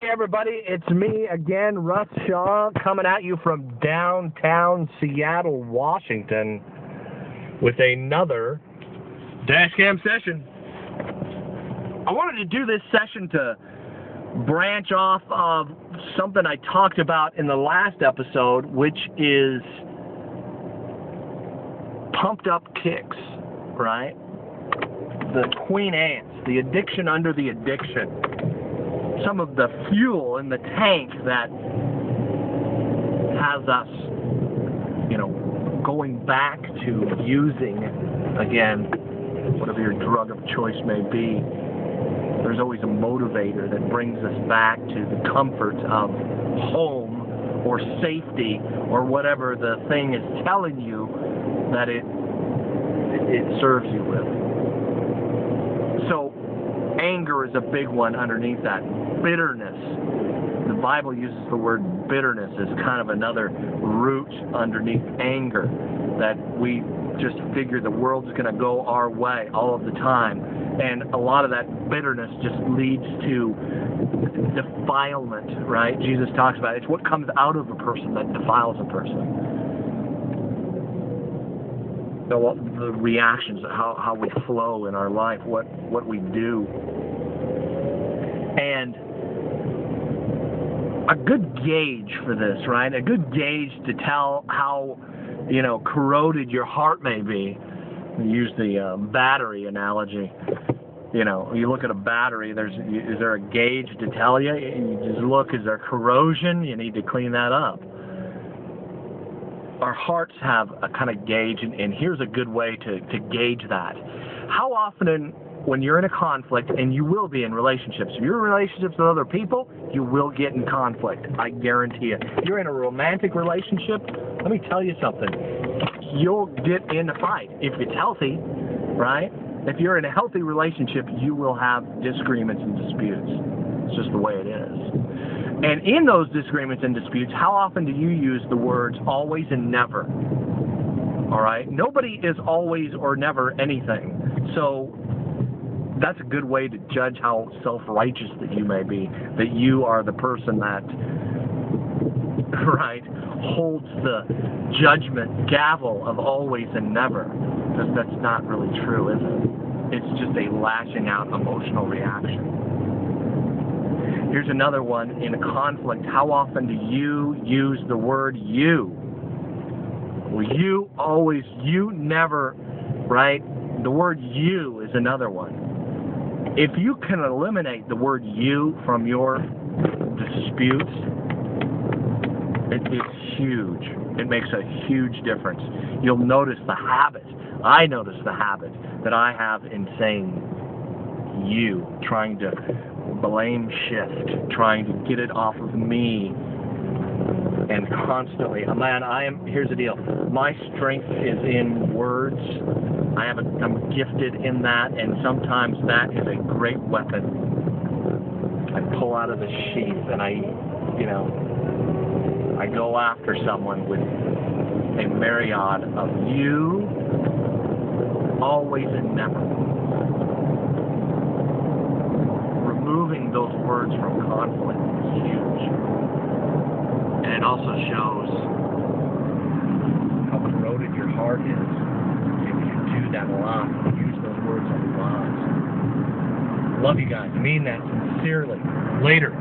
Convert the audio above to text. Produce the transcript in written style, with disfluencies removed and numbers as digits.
Hey everybody, it's me again, Russ Shaw, coming at you from downtown Seattle, Washington, with another dashcam session. I wanted to do this session to branch off of something I talked about in the last episode, which is pumped up kicks, right? The queen ants, the addiction under the addiction. Some of the fuel in the tank that has us, going back to using, again, whatever your drug of choice may be. There's always a motivator that brings us back to the comfort of home or safety or whatever the thing is telling you that it serves you with. So, anger is a big one underneath that. Bitterness. The Bible uses the word bitterness as kind of another root underneath anger, that we just figure the world's going to go our way all of the time. And a lot of that bitterness just leads to defilement, right? Jesus talks about it. It's what comes out of a person that defiles a person. The reactions, how we flow in our life, what we do. And a good gauge for this, right? A good gauge to tell how, corroded your heart may be. Use the battery analogy. You look at a battery, is there a gauge to tell you? You just look, is there corrosion? You need to clean that up. Our hearts have a kind of gauge, and here's a good way to gauge that. How often, when you're in a conflict, and you will be in relationships, if you're in relationships with other people, you will get in conflict. I guarantee it. If you're in a romantic relationship, let me tell you something. You'll get in a fight if it's healthy, right? If you're in a healthy relationship, you will have disagreements and disputes. It's just the way it is. And in those disagreements and disputes, how often do you use the words always and never? All right? Nobody is always or never anything. So that's a good way to judge how self-righteous that you may be, that you are the person that, right, holds the judgment gavel of always and never. Because that's not really true, is it? It's just a lashing out emotional reaction. Here's another one. In a conflict, how often do you use the word you? Well, you always, you never, right? The word you is another one. If you can eliminate the word you from your disputes, it's huge. It makes a huge difference. You'll notice the habit. I notice the habit that I have in saying you, trying to blame shift, trying to get it off of me, and constantly, man, here's the deal. My strength is in words. I'm gifted in that, and sometimes that is a great weapon. I pull out of the sheath, and I go after someone with a myriad of you, always and never. Removing those words from conflict is huge. And it also shows how corroded your heart is if you do that a lot, use those words a lot. Love you guys. I mean that sincerely. Later.